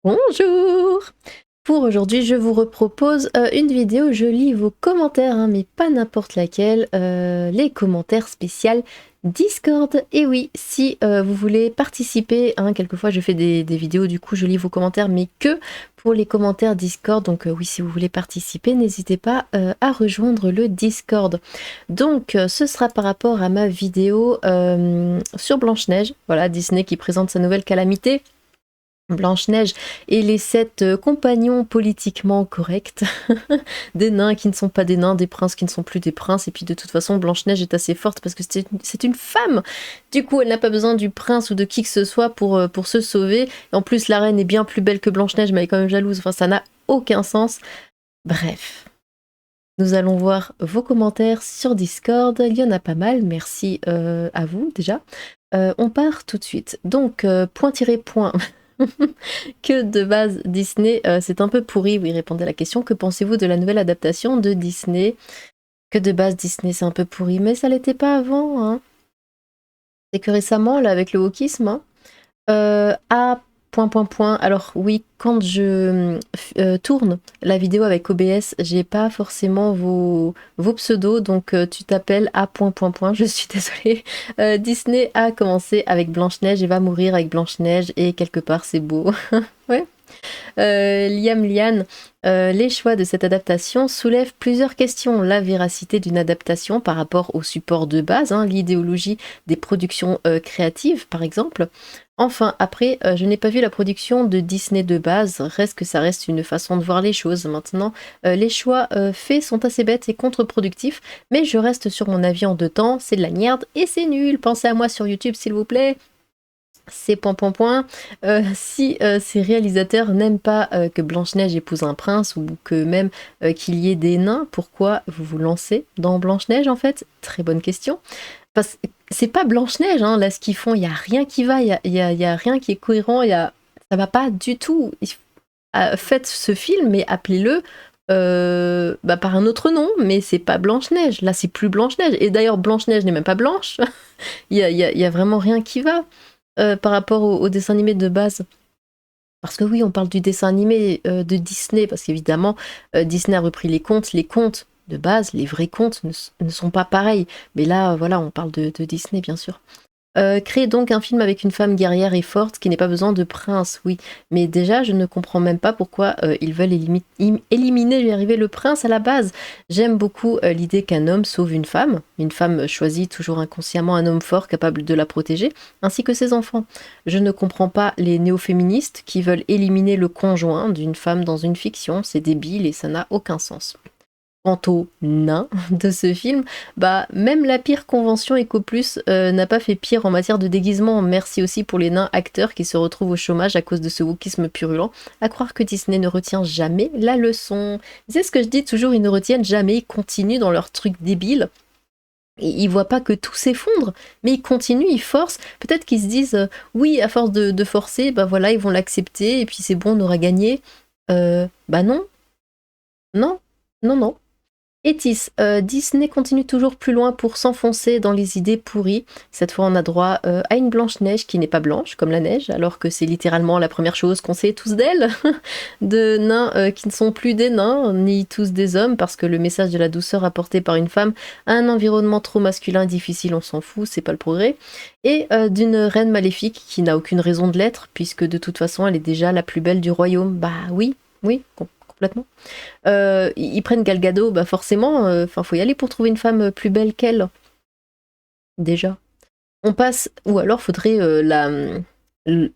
Bonjour! Pour aujourd'hui, je vous repropose une vidéo où je lis vos commentaires, hein, mais pas n'importe laquelle, les commentaires spéciaux Discord. Et oui, si vous voulez participer, hein, quelquefois je fais des vidéos, du coup je lis vos commentaires, mais que pour les commentaires Discord. Donc oui, si vous voulez participer, n'hésitez pas à rejoindre le Discord. Donc ce sera par rapport à ma vidéo sur Blanche-Neige, voilà, Disney qui présente sa nouvelle calamité. Blanche-Neige et les 7 compagnons politiquement corrects, des nains qui ne sont pas des nains, des princes qui ne sont plus des princes, et puis de toute façon Blanche-Neige est assez forte parce que c'est une femme, du coup elle n'a pas besoin du prince ou de qui que ce soit pour se sauver, et en plus la reine est bien plus belle que Blanche-Neige mais elle est quand même jalouse, enfin ça n'a aucun sens. Bref, nous allons voir vos commentaires sur Discord, il y en a pas mal, merci à vous déjà. On part tout de suite, donc point. Que de base Disney, c'est un peu pourri, oui, répondez à la question. Que pensez-vous de la nouvelle adaptation de Disney? Que de base Disney c'est un peu pourri, mais ça l'était pas avant, hein. C'est que récemment, là, avec le wokisme, hein, alors oui, quand je tourne la vidéo avec OBS, j'ai pas forcément vos pseudos, donc tu t'appelles A... Je suis désolée. Disney a commencé avec Blanche-Neige et va mourir avec Blanche-Neige, et quelque part c'est beau. Ouais. Liam Lian, les choix de cette adaptation soulèvent plusieurs questions. La véracité d'une adaptation par rapport au support de base, hein, l'idéologie des productions créatives par exemple. Enfin, après, je n'ai pas vu la production de Disney de base, reste que ça reste une façon de voir les choses. Maintenant, les choix faits sont assez bêtes et contre-productifs, mais je reste sur mon avis en 2 temps, c'est de la merde et c'est nul. Pensez à moi sur YouTube s'il vous plaît. C'est ... Si ces réalisateurs n'aiment pas que Blanche-Neige épouse un prince, ou que même qu'il y ait des nains, pourquoi vous vous lancez dans Blanche-Neige en fait? Très bonne question. Parce que c'est pas Blanche-Neige, hein, là, ce qu'ils font, il y a rien qui va, y a rien qui est cohérent, ça va pas du tout. Faites ce film, mais appelez-le par un autre nom, mais c'est pas Blanche-Neige. Là, c'est plus Blanche-Neige. Et d'ailleurs, Blanche-Neige n'est même pas blanche. Il y a vraiment rien qui va. Par rapport au dessin animé de base. Parce que oui, on parle du dessin animé de Disney, parce qu'évidemment, Disney a repris les contes. Les contes de base, les vrais contes, ne sont pas pareils. Mais là, voilà, on parle de Disney, bien sûr. Créer donc un film avec une femme guerrière et forte qui n'ait pas besoin de prince, oui. Mais déjà, je ne comprends même pas pourquoi ils veulent éliminer, j'y arriver, le prince à la base. J'aime beaucoup l'idée qu'un homme sauve une femme choisit toujours inconsciemment un homme fort capable de la protéger, ainsi que ses enfants. Je ne comprends pas les néo-féministes qui veulent éliminer le conjoint d'une femme dans une fiction, c'est débile et ça n'a aucun sens. Quant aux nains de ce film, même la pire convention Eco+ n'a pas fait pire en matière de déguisement. Merci aussi pour les nains acteurs qui se retrouvent au chômage à cause de ce wokisme purulent. À croire que Disney ne retient jamais la leçon. C'est ce que je dis toujours, ils ne retiennent jamais, ils continuent dans leur truc débile. Et ils voient pas que tout s'effondre, mais ils continuent, ils forcent. Peut-être qu'ils se disent, oui, à force de forcer, voilà, ils vont l'accepter, et puis c'est bon, on aura gagné. Non. Non, non, non. Etis, Disney continue toujours plus loin pour s'enfoncer dans les idées pourries. Cette fois, on a droit à une Blanche-Neige qui n'est pas blanche, comme la neige, alors que c'est littéralement la première chose qu'on sait tous d'elle. De nains qui ne sont plus des nains, ni tous des hommes, parce que le message de la douceur apporté par une femme à un environnement trop masculin et difficile, on s'en fout, c'est pas le progrès. Et d'une reine maléfique qui n'a aucune raison de l'être, puisque de toute façon, elle est déjà la plus belle du royaume. Oui, complètement. Ils prennent Gal Gadot, forcément, faut y aller pour trouver une femme plus belle qu'elle. Déjà. On passe, ou alors faudrait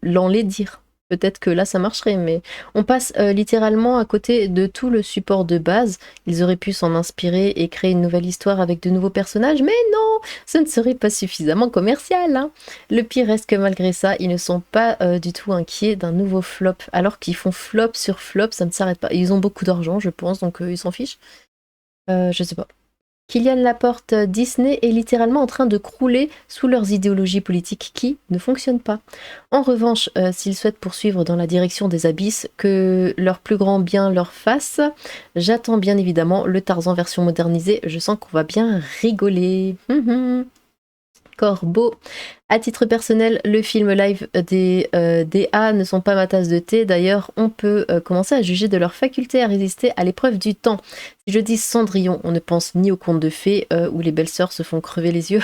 l'enlaidir. Peut-être que là ça marcherait, mais on passe littéralement à côté de tout le support de base. Ils auraient pu s'en inspirer et créer une nouvelle histoire avec de nouveaux personnages, mais non, ce ne serait pas suffisamment commercial, hein. Le pire reste que malgré ça, ils ne sont pas du tout inquiets d'un nouveau flop, alors qu'ils font flop sur flop, ça ne s'arrête pas. Ils ont beaucoup d'argent, je pense, donc ils s'en fichent. Je sais pas. Kylian Laporte, Disney est littéralement en train de crouler sous leurs idéologies politiques qui ne fonctionnent pas. En revanche, s'ils souhaitent poursuivre dans la direction des abysses, que leur plus grand bien leur fasse, j'attends bien évidemment le Tarzan version modernisée, je sens qu'on va bien rigoler. Corbeau. À titre personnel, le film live des A ne sont pas ma tasse de thé. D'ailleurs, on peut commencer à juger de leur faculté à résister à l'épreuve du temps. Si je dis Cendrillon, on ne pense ni au conte de fées où les belles sœurs se font crever les yeux.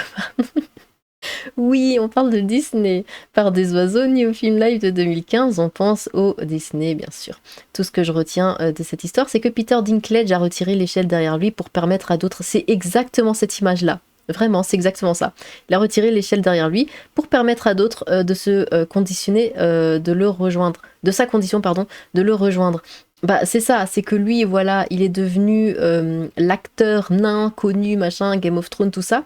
Oui, on parle de Disney. Par des oiseaux, ni au film live de 2015, on pense au Disney, bien sûr. Tout ce que je retiens de cette histoire, c'est que Peter Dinklage a retiré l'échelle derrière lui pour permettre à d'autres... C'est exactement cette image-là. Vraiment, c'est exactement ça. Il a retiré l'échelle derrière lui pour permettre à d'autres de se conditionner, de le rejoindre. De sa condition, pardon, de le rejoindre. Bah, c'est ça, c'est que lui, voilà, il est devenu l'acteur nain, connu, machin, Game of Thrones, tout ça.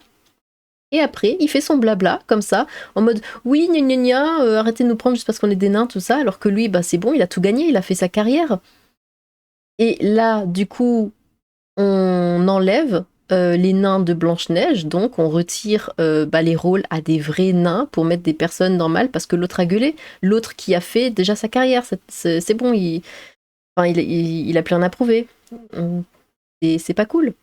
Et après, il fait son blabla, comme ça, en mode oui, gna gna gna, arrêtez de nous prendre juste parce qu'on est des nains, tout ça, alors que lui, bah c'est bon, il a tout gagné, il a fait sa carrière. Et là, du coup, on enlève les nains de Blanche-Neige, donc on retire les rôles à des vrais nains pour mettre des personnes normales, parce que l'autre a gueulé, l'autre qui a fait déjà sa carrière, c'est bon, il a plus rien à prouver. Et c'est pas cool.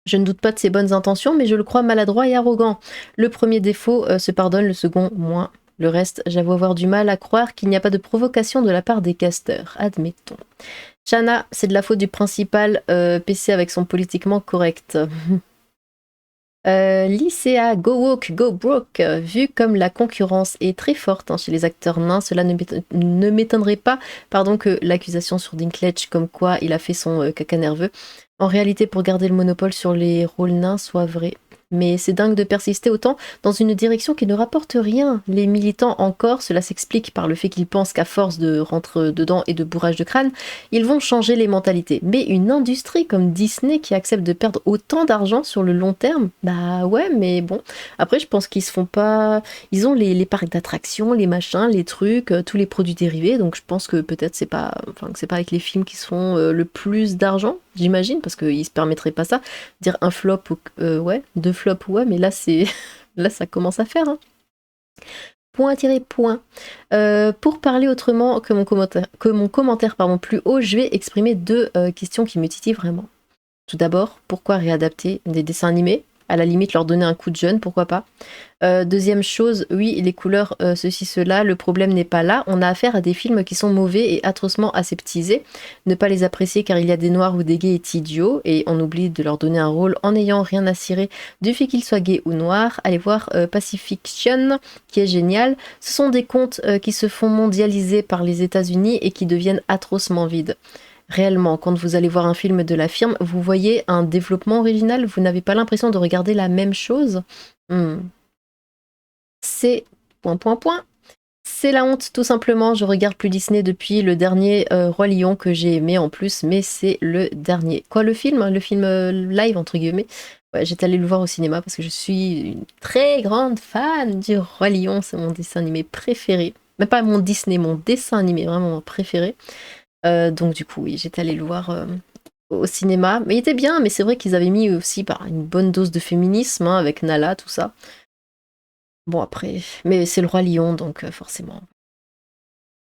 Je ne doute pas de ses bonnes intentions, mais je le crois maladroit et arrogant. Le premier défaut se pardonne, le second moins. Le reste, j'avoue avoir du mal à croire qu'il n'y a pas de provocation de la part des casteurs, admettons. Shanna, c'est de la faute du principal PC avec son politiquement correct. Lycéa, Go Woke, Go Broke. Vu comme la concurrence est très forte chez les acteurs nains, cela ne m'étonnerait pas que l'accusation sur Dinklage comme quoi il a fait son caca nerveux, en réalité pour garder le monopole sur les rôles nains, soit vraie. Mais c'est dingue de persister autant dans une direction qui ne rapporte rien. Les militants encore, cela s'explique par le fait qu'ils pensent qu'à force de rentrer dedans et de bourrage de crâne, ils vont changer les mentalités. Mais une industrie comme Disney qui accepte de perdre autant d'argent sur le long terme, bah ouais, mais bon. Après, je pense qu'ils se font pas... Ils ont les parcs d'attractions, les machins, les trucs, tous les produits dérivés, donc je pense que peut-être c'est pas... Enfin, que c'est pas avec les films qui se font le plus d'argent, j'imagine, parce qu'ils se permettraient pas ça. Dire un flop, ouais, deux flops, ouais, mais là, c'est... là, ça commence à faire, hein. Point tiré point. Pour parler autrement que mon commentaire plus haut, je vais exprimer deux questions qui me titillent vraiment. Tout d'abord, pourquoi réadapter des dessins animés? À la limite, leur donner un coup de jeune, pourquoi pas. Deuxième chose, oui, les couleurs, ceci, cela, le problème n'est pas là. On a affaire à des films qui sont mauvais et atrocement aseptisés. Ne pas les apprécier car il y a des noirs ou des gays est idiot, et on oublie de leur donner un rôle en n'ayant rien à cirer du fait qu'ils soient gays ou noirs. Allez voir Pacifiction, qui est génial. Ce sont des contes qui se font mondialiser par les États-Unis et qui deviennent atrocement vides. Réellement, quand vous allez voir un film de la firme, vous voyez un développement original, vous n'avez pas l'impression de regarder la même chose. C'est... C'est la honte, tout simplement. Je regarde plus Disney depuis le dernier Roi Lion que j'ai aimé en plus, mais c'est le dernier. Quoi, le film live, entre guillemets. Ouais, j'étais allée le voir au cinéma parce que je suis une très grande fan du Roi Lion. C'est mon dessin animé préféré. Mais pas mon Disney, mon dessin animé vraiment préféré. Donc du coup, oui, j'étais allée le voir au cinéma. Mais il était bien, mais c'est vrai qu'ils avaient mis aussi une bonne dose de féminisme, avec Nala, tout ça. Bon après, mais c'est le Roi Lion, donc forcément.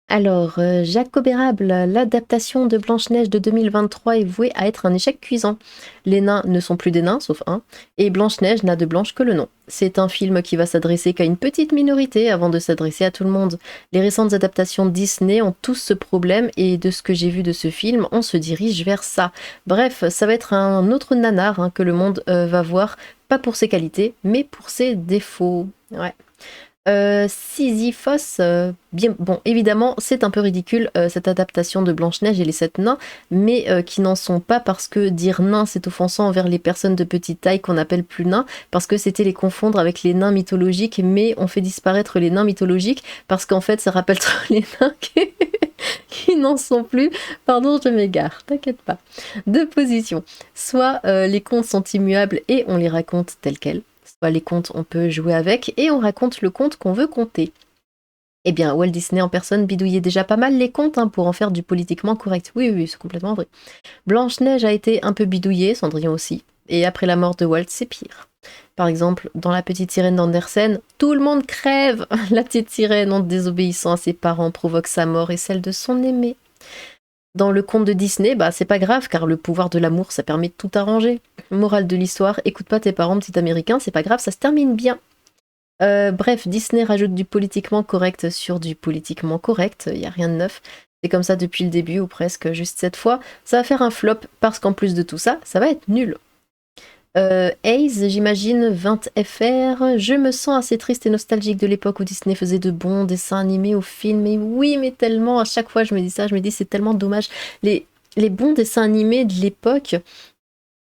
Alors, Jacob Érable, l'adaptation de Blanche-Neige de 2023 est vouée à être un échec cuisant. Les nains ne sont plus des nains, sauf un, et Blanche-Neige n'a de blanche que le nom. C'est un film qui va s'adresser qu'à une petite minorité avant de s'adresser à tout le monde. Les récentes adaptations Disney ont tous ce problème, et de ce que j'ai vu de ce film, on se dirige vers ça. Bref, ça va être un autre nanar que le monde va voir, pas pour ses qualités, mais pour ses défauts. Ouais. Sisyphos, bien, bon, évidemment, c'est un peu ridicule cette adaptation de Blanche-Neige et les 7 nains, mais qui n'en sont pas parce que dire nain c'est offensant envers les personnes de petite taille qu'on appelle plus nains, parce que c'était les confondre avec les nains mythologiques, mais on fait disparaître les nains mythologiques parce qu'en fait ça rappelle trop les nains qui n'en sont plus. Pardon, je m'égare, t'inquiète pas. Deux positions. Soit les contes sont immuables et on les raconte tels quels. Soit les contes on peut jouer avec et on raconte le conte qu'on veut conter. Eh bien, Walt Disney en personne bidouillait déjà pas mal les contes pour en faire du politiquement correct. Oui, oui, c'est complètement vrai. Blanche-Neige a été un peu bidouillée, Cendrillon aussi, et après la mort de Walt, c'est pire. Par exemple, dans La Petite Sirène d'Andersen, tout le monde crève. La petite sirène, en désobéissant à ses parents, provoque sa mort et celle de son aimé. Dans le conte de Disney, c'est pas grave, car le pouvoir de l'amour, ça permet de tout arranger. Morale de l'histoire, écoute pas tes parents, petit américain, c'est pas grave, ça se termine bien. Bref, Disney rajoute du politiquement correct sur du politiquement correct, il y a rien de neuf. C'est comme ça depuis le début ou presque, juste cette fois. Ça va faire un flop parce qu'en plus de tout ça, ça va être nul. Haze, j'imagine, 20 FR. Je me sens assez triste et nostalgique de l'époque où Disney faisait de bons dessins animés aux films. Et oui, mais tellement, à chaque fois je me dis ça, je me dis c'est tellement dommage. Les bons dessins animés de l'époque,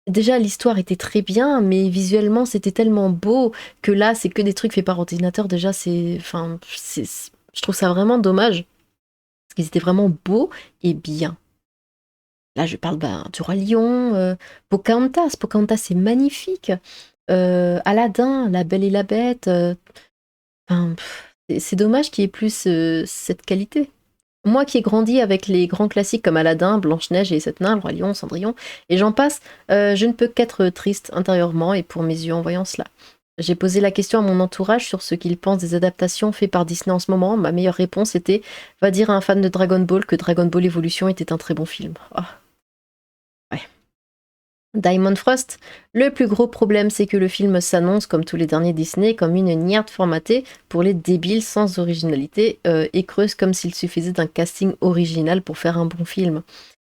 déjà l'histoire était très bien, mais visuellement c'était tellement beau que là c'est que des trucs faits par ordinateur. Déjà, je trouve ça vraiment dommage. Parce qu'ils étaient vraiment beaux et bien. Là, je parle du Roi Lion, Pocahontas. Pocahontas, c'est magnifique. Aladdin, La Belle et la Bête. C'est dommage qu'il y ait plus cette qualité. Moi qui ai grandi avec les grands classiques comme Aladdin, Blanche-Neige et les Sept Nains, Le Roi Lion, Cendrillon, et j'en passe, je ne peux qu'être triste intérieurement et pour mes yeux en voyant cela. J'ai posé la question à mon entourage sur ce qu'ils pensent des adaptations faites par Disney en ce moment. Ma meilleure réponse était va dire à un fan de Dragon Ball que Dragon Ball Evolution était un très bon film. Ah, ouais. Diamond Frost, le plus gros problème c'est que le film s'annonce, comme tous les derniers Disney, comme une nierde formatée pour les débiles sans originalité et creuse comme s'il suffisait d'un casting original pour faire un bon film.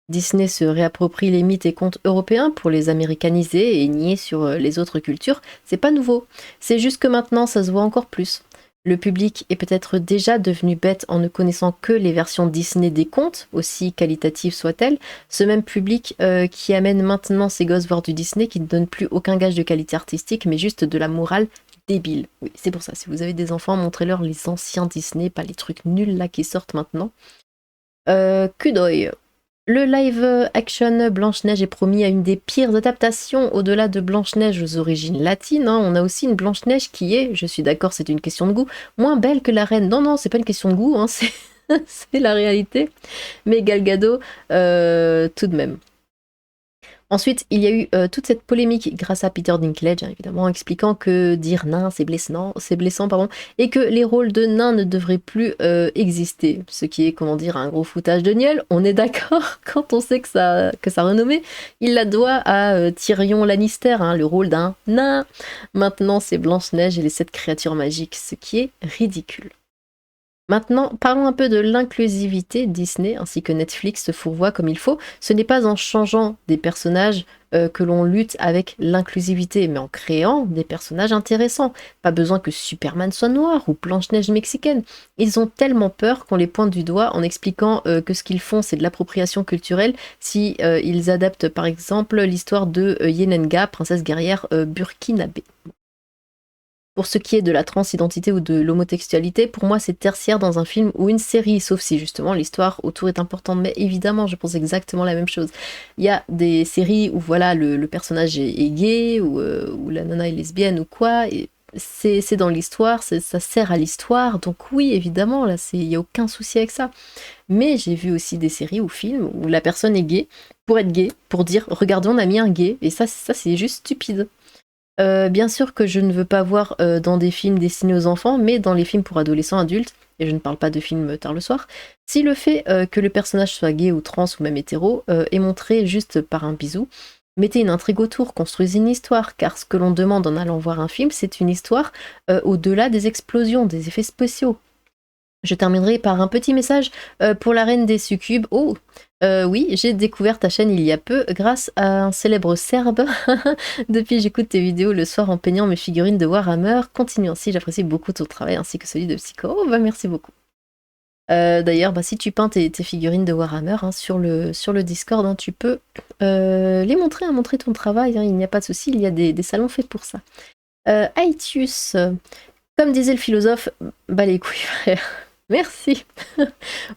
Disney se réapproprie les mythes et contes européens pour les américaniser et nier sur les autres cultures, c'est pas nouveau. C'est juste que maintenant ça se voit encore plus. Le public est peut-être déjà devenu bête en ne connaissant que les versions Disney des contes, aussi qualitatives soient-elles. Ce même public qui amène maintenant ses gosses voir du Disney qui ne donne plus aucun gage de qualité artistique, mais juste de la morale débile. Oui, c'est pour ça, si vous avez des enfants, montrez-leur les anciens Disney, pas les trucs nuls là qui sortent maintenant. Kudoy. Le live action Blanche-Neige est promis à une des pires adaptations au-delà de Blanche-Neige aux origines latines. Hein. On a aussi une Blanche-Neige qui est, je suis d'accord, c'est une question de goût, moins belle que la reine. Non, non, c'est pas une question de goût, hein, c'est la réalité. Mais Gal Gadot, tout de même. Ensuite, il y a eu toute cette polémique grâce à Peter Dinklage, hein, évidemment, expliquant que dire nain, c'est blessant, pardon, et que les rôles de nains ne devraient plus exister. Ce qui est, comment dire, un gros foutage de gueule. On est d'accord quand on sait que sa renommée, il la doit à Tyrion Lannister, hein, le rôle d'un nain. Maintenant, c'est Blanche-Neige et les 7 créatures magiques, ce qui est ridicule. Maintenant, parlons un peu de l'inclusivité. Disney ainsi que Netflix se fourvoient comme il faut. Ce n'est pas en changeant des personnages que l'on lutte avec l'inclusivité, mais en créant des personnages intéressants. Pas besoin que Superman soit noir ou Blanche-Neige mexicaine. Ils ont tellement peur qu'on les pointe du doigt en expliquant que ce qu'ils font c'est de l'appropriation culturelle si ils adaptent par exemple l'histoire de Yenenga, princesse guerrière burkinabé. Pour ce qui est de la transidentité ou de l'homotextualité, pour moi c'est tertiaire dans un film ou une série, sauf si justement l'histoire autour est importante. Mais évidemment, je pense exactement la même chose. Il y a des séries où voilà le personnage est gay ou la nana est lesbienne ou quoi, et c'est dans l'histoire, ça sert à l'histoire, donc oui, évidemment, là, il n'y a aucun souci avec ça. Mais j'ai vu aussi des séries ou films où la personne est gay pour être gay, pour dire regardez, on a mis un gay, et ça c'est juste stupide. Bien sûr que je ne veux pas voir dans des films destinés aux enfants, mais dans les films pour adolescents adultes, et je ne parle pas de films tard le soir, si le fait que le personnage soit gay ou trans ou même hétéro est montré juste par un bisou, mettez une intrigue autour, construisez une histoire, car ce que l'on demande en allant voir un film, c'est une histoire au-delà des explosions, des effets spéciaux. Je terminerai par un petit message pour la reine des succubes. Oh, oui, j'ai découvert ta chaîne il y a peu grâce à un célèbre Serbe. Depuis, j'écoute tes vidéos le soir en peignant mes figurines de Warhammer. Continue ainsi, j'apprécie beaucoup ton travail ainsi que celui de Psycho. Oh, bah merci beaucoup. D'ailleurs, si tu peins tes figurines de Warhammer hein, sur le Discord, hein, tu peux les montrer, hein, montrer ton travail. Hein, il n'y a pas de souci, il y a des salons faits pour ça. Aetius, comme disait le philosophe, bah les couilles frère. Merci.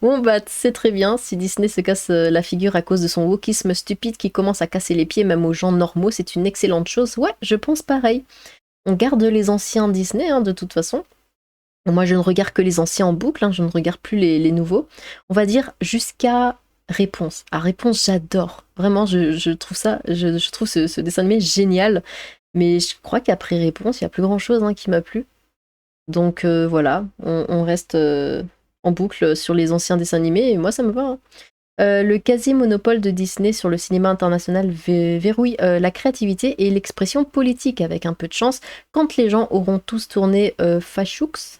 Bon c'est très bien, si Disney se casse la figure à cause de son wokisme stupide qui commence à casser les pieds même aux gens normaux, c'est une excellente chose. Ouais, je pense pareil. On garde les anciens Disney, hein, de toute façon. Moi, je ne regarde que les anciens en boucle, hein, je ne regarde plus les nouveaux. On va dire jusqu'à Réponse. À Réponse, j'adore. Vraiment, je trouve ça, je trouve ce dessin animé génial. Mais je crois qu'après Réponse, il n'y a plus grand-chose hein, qui m'a plu. Donc voilà, on reste en boucle sur les anciens dessins animés et moi ça me va. Hein. Le quasi-monopole de Disney sur le cinéma international verrouille la créativité et l'expression politique avec un peu de chance quand les gens auront tous tourné Fashooks.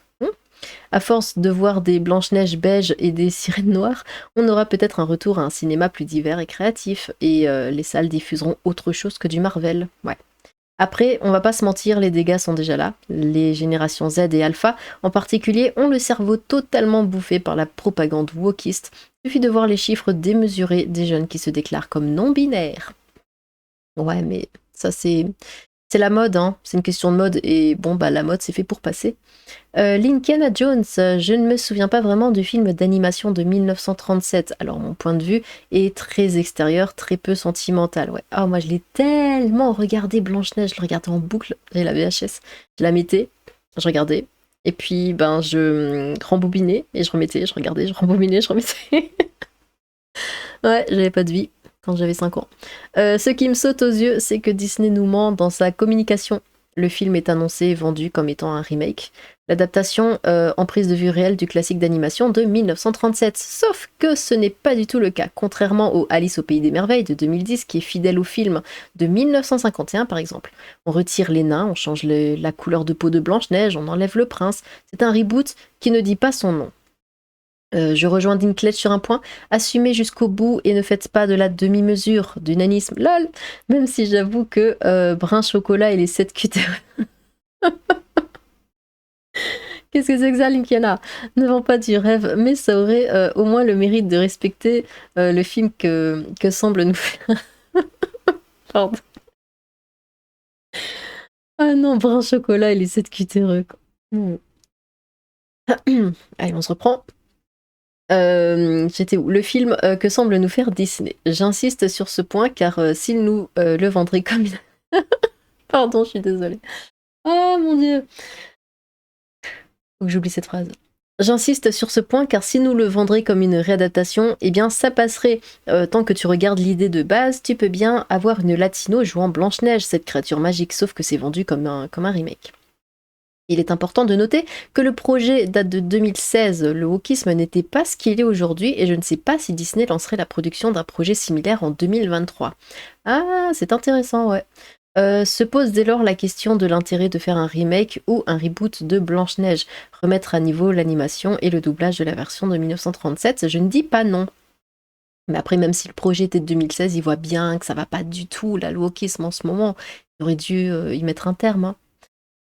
À force de voir des Blanche-Neige beiges et des sirènes noires, on aura peut-être un retour à un cinéma plus divers et créatif, et les salles diffuseront autre chose que du Marvel. Ouais. Après, on va pas se mentir, les dégâts sont déjà là. Les générations Z et Alpha, en particulier, ont le cerveau totalement bouffé par la propagande wokiste. Il suffit de voir les chiffres démesurés des jeunes qui se déclarent comme non-binaires. Ouais, mais ça c'est la mode, hein. C'est une question de mode, et bon, bah la mode c'est fait pour passer. L'Indiana Jones, je ne me souviens pas vraiment du film d'animation de 1937. Alors mon point de vue est très extérieur, très peu sentimental. Ouais. Ah, moi je l'ai tellement regardé Blanche-Neige, je le regardais en boucle. J'ai la VHS, je la mettais, je regardais. Et puis ben je rembobinais et je remettais, je regardais, je rembobinais, je remettais. Ouais, j'avais pas de vie quand j'avais 5 ans. Ce qui me saute aux yeux, c'est que Disney nous ment dans sa communication. Le film est annoncé et vendu comme étant un remake, l'adaptation en prise de vue réelle du classique d'animation de 1937. Sauf que ce n'est pas du tout le cas, contrairement au Alice au Pays des Merveilles de 2010 qui est fidèle au film de 1951 par exemple. On retire les nains, on change la couleur de peau de Blanche-Neige, on enlève le prince. C'est un reboot qui ne dit pas son nom. Je rejoins Dinklage sur un point, assumez jusqu'au bout et ne faites pas de la demi-mesure, d'unanisme, lol, même si j'avoue que Brun Chocolat et les 7 cutters. Qu'est-ce que c'est que ça, Linkiana? Ne vend pas du rêve, mais ça aurait au moins le mérite de respecter le film que semble nous faire. Pardon. Ah non, Brun Chocolat et les 7 cutters. Allez, on se reprend. J'étais où? Le film que semble nous faire Disney. J'insiste sur ce point car s'il nous le vendrait comme une... Pardon, je suis désolée. Oh mon dieu. Faut que j'oublie cette phrase. J'insiste sur ce point car si nous le vendrait comme une réadaptation, eh bien ça passerait. Tant que tu regardes l'idée de base, tu peux bien avoir une latino jouant Blanche-Neige, cette créature magique, sauf que c'est vendu comme un remake. Il est important de noter que le projet date de 2016, le wokisme n'était pas ce qu'il est aujourd'hui et je ne sais pas si Disney lancerait la production d'un projet similaire en 2023. Ah, c'est intéressant, ouais. Se pose dès lors la question de l'intérêt de faire un remake ou un reboot de Blanche-Neige, remettre à niveau l'animation et le doublage de la version de 1937, je ne dis pas non. Mais après, même si le projet était de 2016, il voit bien que ça va pas du tout, là, le wokisme en ce moment, il aurait dû y mettre un terme, hein.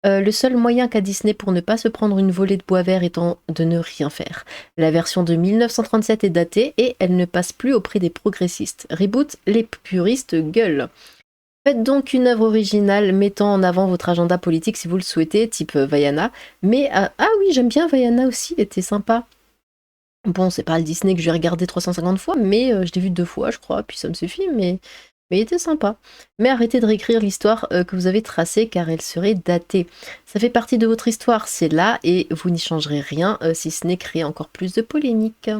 Le seul moyen qu'a Disney pour ne pas se prendre une volée de bois vert étant de ne rien faire. La version de 1937 est datée et elle ne passe plus auprès des progressistes. Reboot, les puristes gueulent. Faites donc une œuvre originale mettant en avant votre agenda politique si vous le souhaitez, type Vaiana. Mais ah oui, j'aime bien Vaiana aussi, il était sympa. Bon, c'est pas le Disney que je vais regarder 350 fois, mais je l'ai vu 2 fois, je crois, puis ça me suffit, mais il était sympa. Mais arrêtez de réécrire l'histoire que vous avez tracée car elle serait datée. Ça fait partie de votre histoire, c'est là, et vous n'y changerez rien si ce n'est créer encore plus de polémique.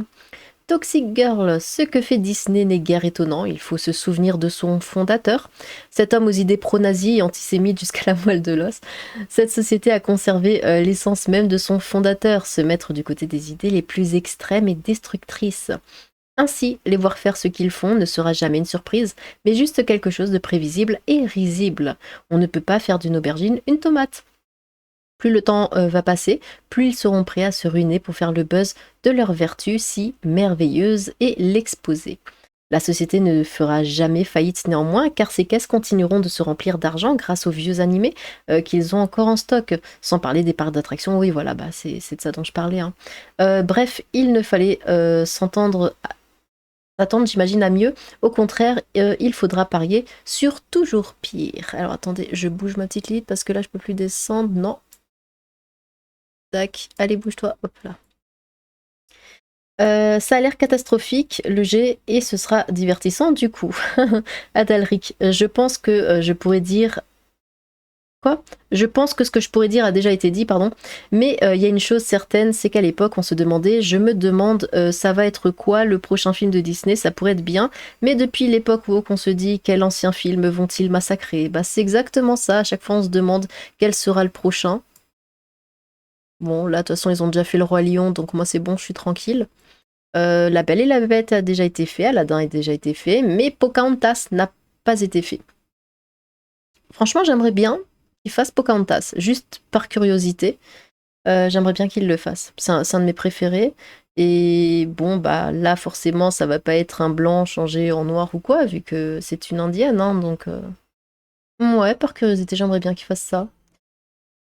Toxic Girl, ce que fait Disney n'est guère étonnant, il faut se souvenir de son fondateur, cet homme aux idées pro-nazis et antisémites jusqu'à la moelle de l'os. Cette société a conservé l'essence même de son fondateur, se mettre du côté des idées les plus extrêmes et destructrices. Ainsi, les voir faire ce qu'ils font ne sera jamais une surprise, mais juste quelque chose de prévisible et risible. On ne peut pas faire d'une aubergine une tomate. Plus le temps va passer, plus ils seront prêts à se ruiner pour faire le buzz de leur vertu si merveilleuse et l'exposer. La société ne fera jamais faillite néanmoins, car ces caisses continueront de se remplir d'argent grâce aux vieux animés qu'ils ont encore en stock, sans parler des parcs d'attractions. Oui, voilà, bah, c'est de ça dont je parlais, hein. Bref, il ne fallait s'attendre, j'imagine, à mieux. Au contraire, il faudra parier sur toujours pire. Alors attendez, je bouge ma petite liste parce que là, je peux plus descendre. Non. Tac, allez, bouge-toi. Hop là. Ça a l'air catastrophique, le jet, et ce sera divertissant du coup. Adalric, je pense que je pourrais dire... Quoi? Je pense que ce que je pourrais dire a déjà été dit, pardon. Mais il y a une chose certaine, c'est qu'à l'époque, on se demandait, je me demande, ça va être quoi le prochain film de Disney? Ça pourrait être bien. Mais depuis l'époque où on se dit, quel ancien film vont-ils massacrer? Bah, c'est exactement ça. À chaque fois, on se demande quel sera le prochain. Bon, là, de toute façon, ils ont déjà fait le Roi Lion, donc moi, c'est bon, je suis tranquille. La Belle et la Bête a déjà été fait, Aladdin a déjà été fait, mais Pocahontas n'a pas été fait. Franchement, j'aimerais bien qu'il fasse Pocahontas, juste par curiosité. J'aimerais bien qu'il le fasse. C'est un de mes préférés. Et bon, bah là, forcément, ça va pas être un blanc changé en noir ou quoi, vu que c'est une indienne, hein, donc... Ouais, par curiosité, j'aimerais bien qu'il fasse ça.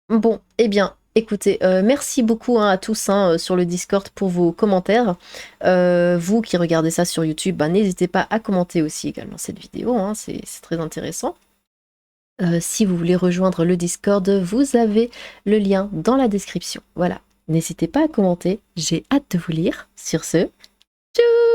Bon, eh bien, écoutez, merci beaucoup hein, à tous hein, sur le Discord pour vos commentaires. Vous qui regardez ça sur YouTube, bah, n'hésitez pas à commenter aussi également cette vidéo, hein, c'est très intéressant. Si vous voulez rejoindre le Discord, vous avez le lien dans la description. Voilà, n'hésitez pas à commenter, j'ai hâte de vous lire. Sur ce, tchou!